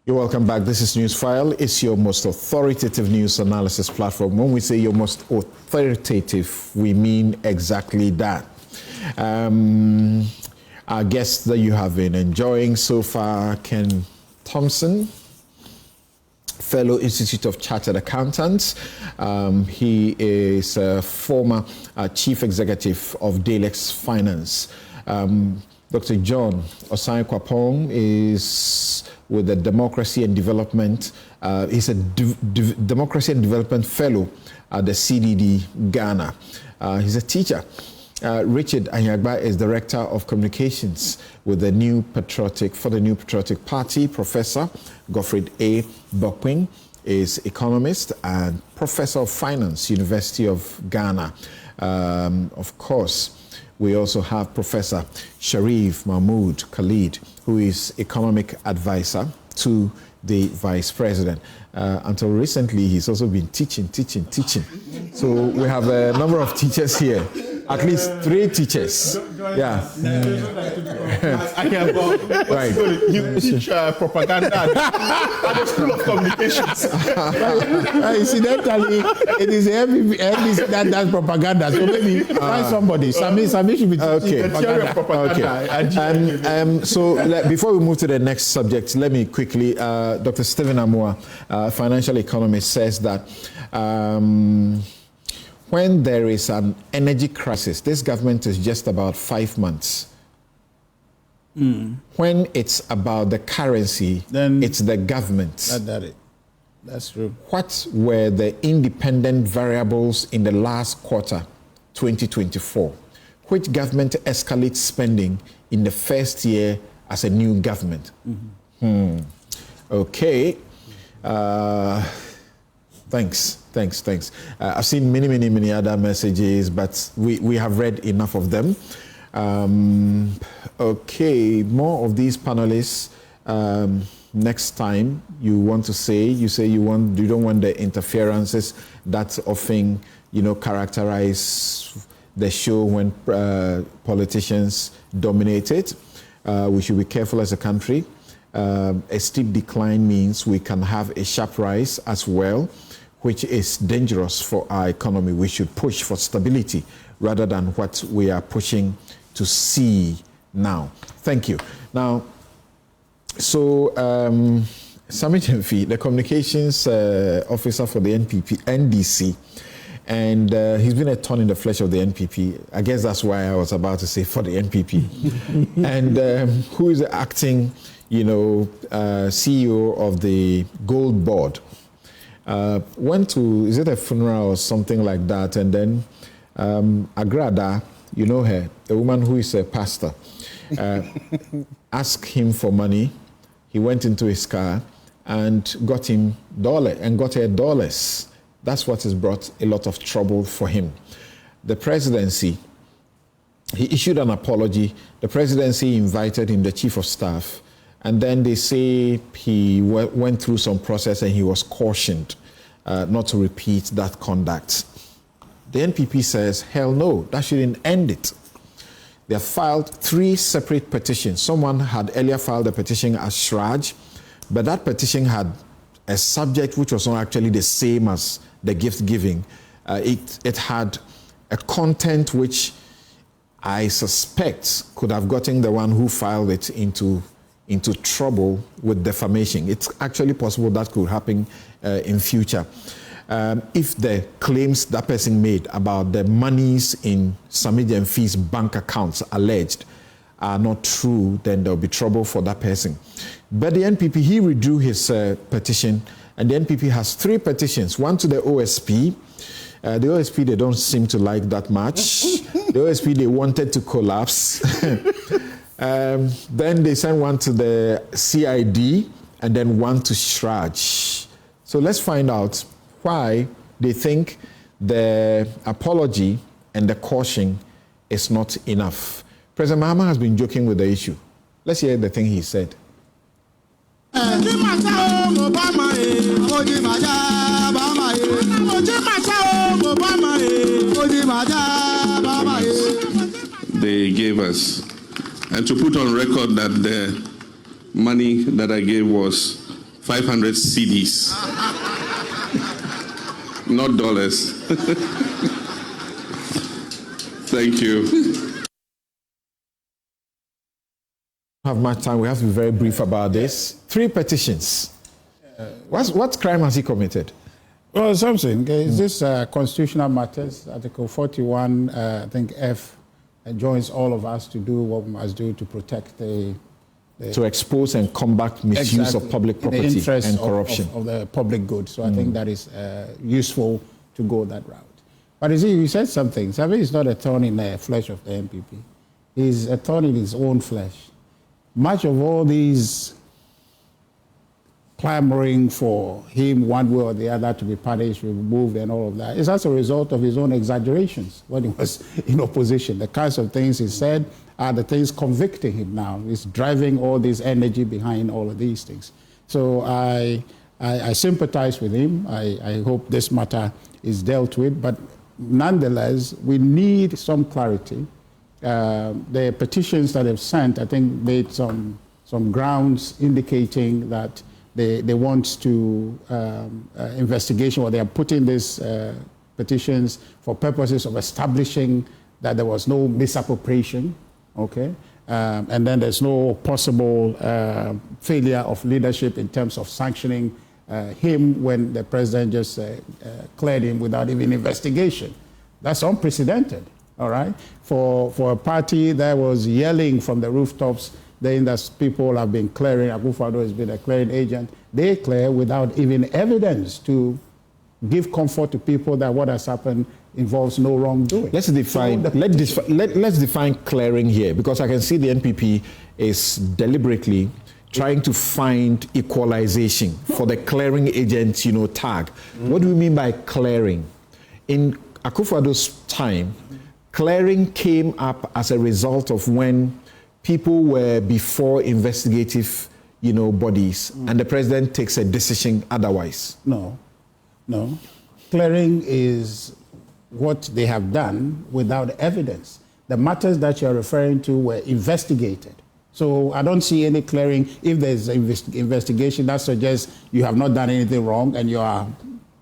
You're welcome back. This is Newsfile. It's your most authoritative news analysis platform. When we say your most authoritative, we mean exactly that. Our guests that you have been enjoying so far, Ken Thompson, Fellow Institute of Chartered Accountants. He is a former Chief Executive of Dalex Finance. Dr. John Osai-Kwapong is with the Democracy and Development. He's a Democracy and Development Fellow at the CDD Ghana. He's a teacher. Richard Anyagba is Director of Communications with the New Patriotic Party. Professor Godfred A. Bokwing is economist and Professor of Finance, University of Ghana. Of course, we also have Professor Sharif Mahmood Khalid, who is economic advisor to the Vice President. Until recently, he's also been teaching. So we have a number of teachers here, at least 3 teachers. Yeah. I can go. Right. You teach propaganda at the School of Communications. Incidentally, it is NPP that does propaganda. So maybe find somebody. Sami should be teaching propaganda. Okay. So before we move to the next subject, let me quickly, Dr. Stephen Amua, financial economist, says that when there is an energy crisis, this government is just about 5 months. When it's about the currency, then it's the government. That's true. What were the independent variables in the last quarter, 2024? Which government escalates spending in the first year as a new government? Okay. Thanks. I've seen many other messages, but we have read enough of them. Okay, more of these panelists. Next time you want to say, you don't want the interferences that often, characterize the show when politicians dominate it. We should be careful as a country. A steep decline means we can have a sharp rise as well, which is dangerous for our economy. We should push for stability rather than what we are pushing to see now. Thank you. Now, so Sami Jemfi, the communications officer for the NDC, and he's been a thorn in the flesh of the NPP. I guess that's why I was about to say for the NPP. And who is the acting, CEO of the Gold Board? Went to, is it a funeral or something like that? And then Agrada, you know her, a woman who is a pastor, asked him for money. He went into his car and got him $dollars. That's what has brought a lot of trouble for him. The presidency, he issued an apology. The presidency invited him, the chief of staff, and then they say he went through some process and he was cautioned not to repeat that conduct. The NPP says, hell no, that shouldn't end it. They have filed 3 separate petitions. Someone had earlier filed a petition as Shraj, but that petition had a subject which was not actually the same as the gift giving. It had a content which I suspect could have gotten the one who filed it into trouble with defamation. It's actually possible that could happen in future. If the claims that person made about the monies in Sami Jemfi's bank accounts alleged are not true, then there'll be trouble for that person. But the NPP, he withdrew his petition, and the NPP has 3 petitions, one to the OSP. The OSP, they don't seem to like that much. The OSP, they wanted to collapse. Then they sent one to the CID and then one to Shraj. So let's find out why they think the apology and the caution is not enough. President Mahama has been joking with the issue. Let's hear the thing he said. They gave us. And to put on record that the money that I gave was 500 CDs. Not dollars. Thank you. Have much time. We have to be very brief about this. 3 petitions. What crime has he committed? Well, something. Is this constitutional matters? Article 41, I think F, joins all of us to do what we must do to protect the to expose and combat misuse of public property and corruption of the public good. So I think that is useful to go that route. But you see, you said something. Sabi is not a thorn in the flesh of the NPP. He's a thorn in his own flesh. Much of all these clamoring for him one way or the other to be punished, removed, and all of that is as a result of his own exaggerations when he was in opposition. The kinds of things he said are the things convicting him now. He's driving all this energy behind all of these things. So I sympathize with him. I hope this matter is dealt with, but nonetheless, we need some clarity. The petitions that they've sent, I think, made some grounds indicating that they want to investigation, or they are putting these petitions for purposes of establishing that there was no misappropriation, okay? And then there's no possible failure of leadership in terms of sanctioning him when the president just cleared him without even investigation. That's unprecedented, all right? For a party that was yelling from the rooftops, then that people have been clearing, Akufo-Addo has been a clearing agent, they clear without even evidence to give comfort to people that what has happened involves no wrongdoing. Let's define clearing here, because I can see the NPP is deliberately trying to find equalization for the clearing agent, tag. What do we mean by clearing? In Akufo-Addo's time, clearing came up as a result of when people were before investigative, bodies, and the president takes a decision otherwise. No. Clearing is what they have done without evidence. The matters that you're referring to were investigated. So I don't see any clearing. If there's an investigation that suggests you have not done anything wrong and you are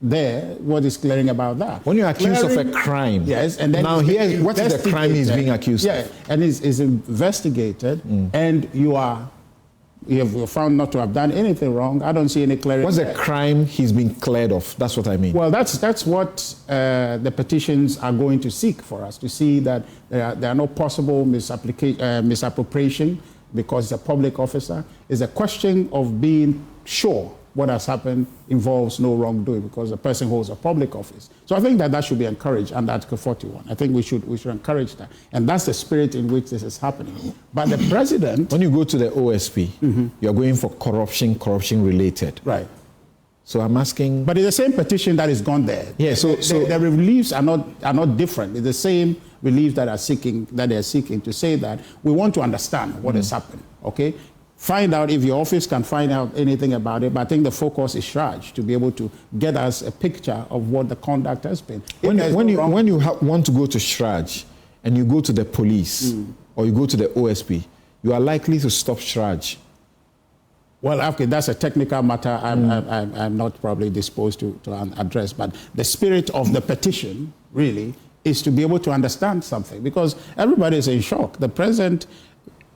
there, what is clearing about that? When you're accused of a crime, yes, and then now here, what is the crime he's being accused of? And is investigated, and you have found not to have done anything wrong. I don't see any clearing. What's the crime he's been cleared of? That's what I mean. Well, that's what the petitions are going to seek for us, to see that there are no possible misappropriation because he's a public officer. It's a question of being sure what has happened involves no wrongdoing because the person holds a public office. So I think that should be encouraged under Article 41. I think we should encourage that. And that's the spirit in which this is happening. But the president... When you go to the OSP, you're going for corruption related. Right. So I'm asking... But it's the same petition that is gone there. Yeah, so the reliefs are not different. It's the same relief that they are seeking to say that we want to understand what has happened, okay? Find out if your office can find out anything about it, but I think the focus is Shraj to be able to get us a picture of what the conduct has been. When you want to go to Shraj and you go to the police or you go to the OSP, you are likely to stop Shraj. Well, okay, that's a technical matter I'm not probably disposed to address, but the spirit of the petition really is to be able to understand something because everybody is in shock. The president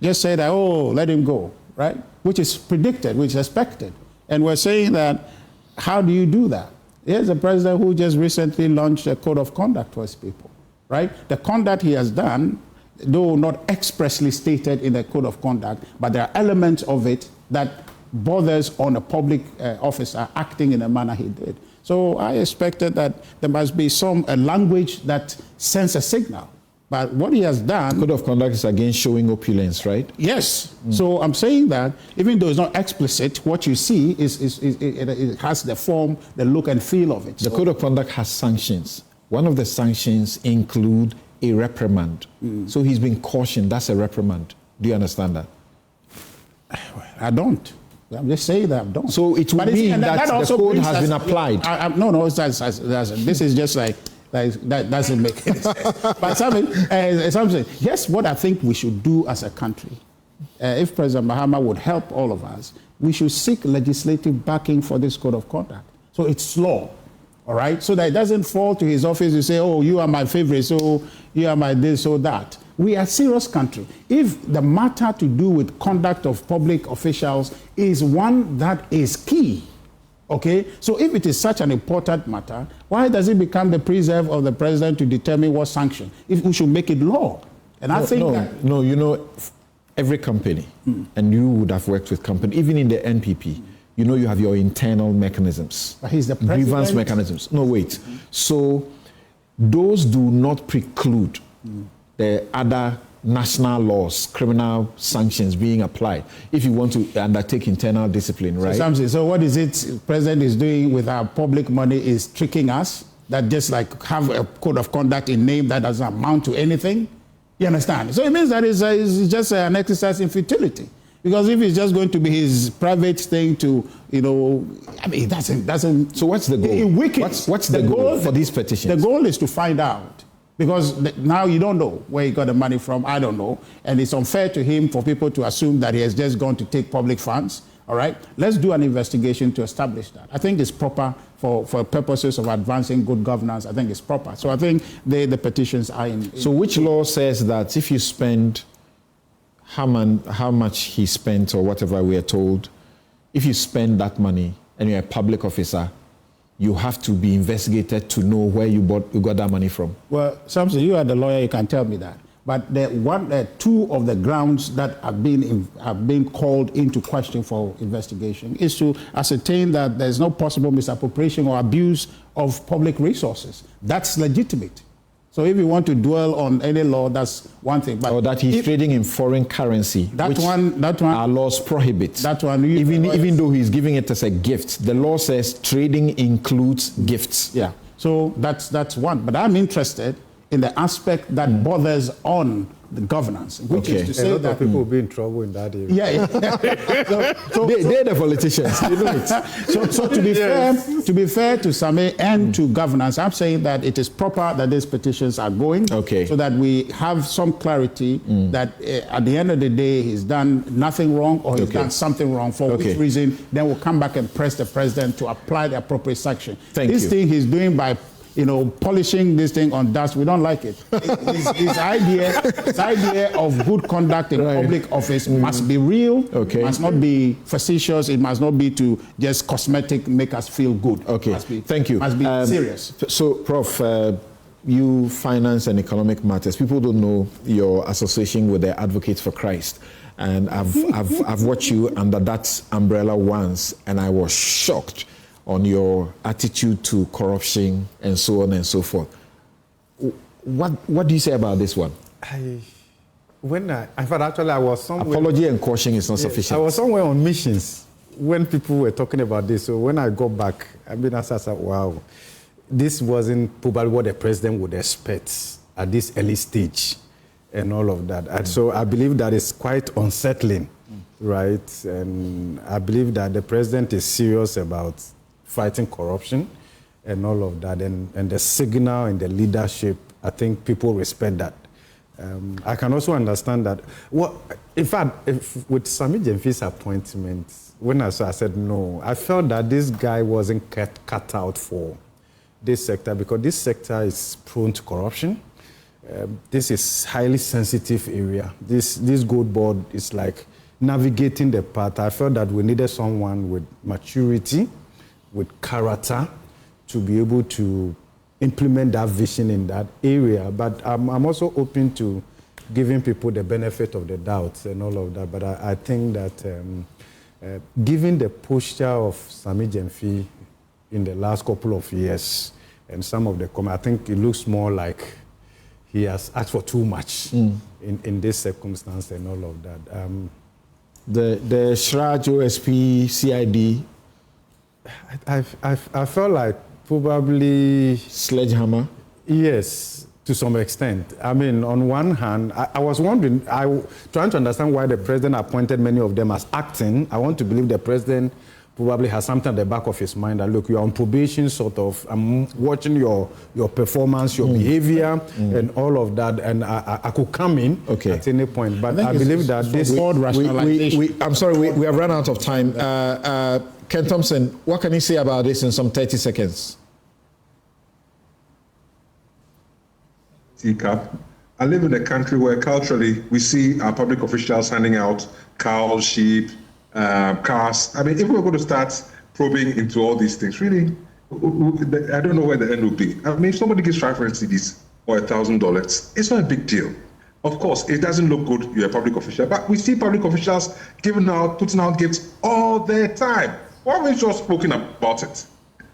just said, let him go. Right? Which is predicted, which is expected. And we're saying that, how do you do that? Here's a president who just recently launched a code of conduct for his people, right? The conduct he has done, though not expressly stated in the code of conduct, but there are elements of it that borders on a public officer acting in a manner he did. So I expected that there must be a language that sends a signal. But what he has done... Code of conduct is against showing opulence, right? Yes. So I'm saying that even though it's not explicit, what you see it has the form, the look and feel of it. The code of conduct has sanctions. One of the sanctions include a reprimand. So he's been cautioned. That's a reprimand. Do you understand that? I don't. I'm just saying that I don't. So it would mean that the code has been applied. No, this is just like... That doesn't make any sense. But something, guess what I think we should do as a country? If President Mahama would help all of us, we should seek legislative backing for this code of conduct. So it's law, all right? So that it doesn't fall to his office to say, oh, you are my favorite, so you are my this or that. We are a serious country. If the matter to do with conduct of public officials is one that is key, okay? So if it is such an important matter, why does it become the preserve of the president to determine what sanction? If we should make it law. And I think that... No, you know, every company, and you would have worked with company, even in the NPP, you know you have your internal mechanisms. But he's the president. Grievance mechanisms. No, wait. So those do not preclude the other national laws, criminal sanctions being applied if you want to undertake internal discipline, right? So what is it the president is doing with our public money is tricking us? That just like have a code of conduct in name that doesn't amount to anything? You understand? So it means that it's just an exercise in futility. Because if it's just going to be his private thing to, you know, I mean, it doesn't. So what's the goal? What's the goal for these petitions? The goal is to find out. Because now you don't know where he got the money from. I don't know. And it's unfair to him for people to assume that he has just gone to take public funds. All right? Let's do an investigation to establish that. I think it's proper for purposes of advancing good governance. I think it's proper. So I think the petitions are in. So which law says that if you spend how much he spent or whatever we are told, if you spend that money and you're a public officer, you have to be investigated to know where you got that money from? Well, Samson, you are the lawyer, you can tell me that. But two of the grounds that have been called into question for investigation is to ascertain that there's no possible misappropriation or abuse of public resources. That's legitimate. So if you want to dwell on any law, that's one thing. But or that he's trading in foreign currency, which our laws prohibit. That one, even though he's giving it as a gift, the law says trading includes gifts. Yeah. So that's one. But I'm interested in the aspect that bothers on the governance, which is to say that people will be in trouble in that area. Yeah. They're the politicians. You know it. So to be fair to Same and to governance, I'm saying that it is proper that these petitions are going, so that we have some clarity that at the end of the day he's done nothing wrong or he's done something wrong, for which reason then we'll come back and press the president to apply the appropriate sanction. This thing he's doing by polishing this thing on dust, we don't like it. His idea of good conduct in public office must be real, must not be facetious, it must not be to just cosmetic, make us feel good. Thank you. Must be serious. So, Prof, you finance and economic matters. People don't know your association with the Advocates for Christ. And I've watched you under that umbrella once, and I was shocked on your attitude to corruption and so on and so forth. What do you say about this one? I was somewhere. Apology and caution is not sufficient. I was somewhere on missions when people were talking about this. So when I got back, I said, wow, this wasn't probably what the president would expect at this early stage and all of that. And so I believe that is quite unsettling, right? And I believe that the president is serious about fighting corruption and all of that, and the signal and the leadership, I think people respect that. I can also understand that. Well, in fact, with Sami Gyamfi's appointment, when I said no, I felt that this guy wasn't cut out for this sector, because this sector is prone to corruption. This is highly sensitive area. This gold board is like navigating the path. I felt that we needed someone with maturity, with character, to be able to implement that vision in that area. But I'm also open to giving people the benefit of the doubt and all of that. But I think that given the posture of Sami Gyamfi in the last couple of years and some of the comments, I think it looks more like he has asked for too much in this circumstance and all of that. The Shraj OSP CID, I felt like probably sledgehammer. Yes, to some extent. I mean, on one hand, I was wondering, trying to understand why the president appointed many of them as acting. I want to believe the president probably has something at the back of his mind that, look, you're on probation, sort of, I'm watching your performance, your behavior, and all of that, and I could come in at any point. But I believe that this... I'm sorry, we have run out of time. Ken Thompson, what can you say about this in some 30 seconds? Teacup. I live in a country where culturally we see our public officials handing out cows, sheep, cars. I mean, if we're going to start probing into all these things, really, I don't know where the end will be. I mean, if somebody gives 500 cedis or $1,000, it's not a big deal. Of course, it doesn't look good, you're a public official, but we see public officials putting out gifts all the time. Why haven't you just spoken about it?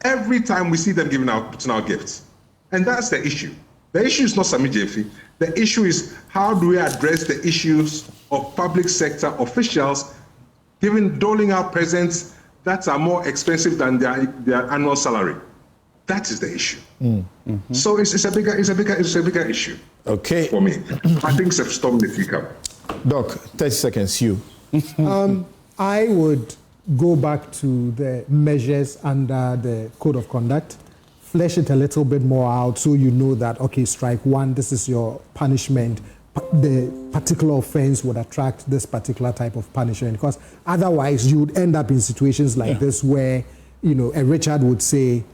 Every time we see them putting out gifts. And that's the issue. The issue is not Sami Gyamfi. The issue is how do we address the issues of public sector officials doling out presents that are more expensive than their annual salary. That is the issue. So it's a bigger issue. Okay. For me, I think it's a storm the teacup. Doc, 30 seconds. You. I would go back to the measures under the Code of Conduct, flesh it a little bit more out so you know that, okay, strike one, this is your punishment. The particular offense would attract this particular type of punishment, because otherwise you would end up in situations like this where, you know, a Richard would say,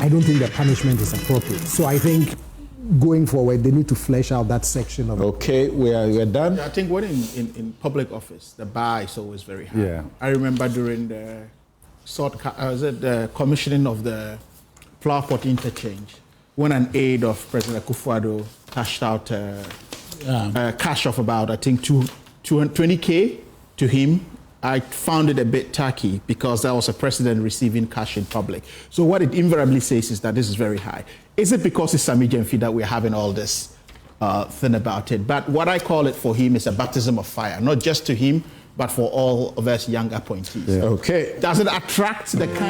I don't think the punishment is appropriate. So I think going forward, they need to flesh out that section of it. Okay, we're done. I think when in public office, the bar is always very high. Yeah. I remember during the commissioning of the Flower Pot interchange, when an aide of President Akufo-Addo cashed out cash of about, I think, 20K to him. I found it a bit tacky because that was a president receiving cash in public. So what it invariably says is that this is very high. Is it because it's Sami Gyamfi that we're having all this thing about it? But what I call it for him is a baptism of fire, not just to him, but for all of us young appointees. Okay. Does it attract the kind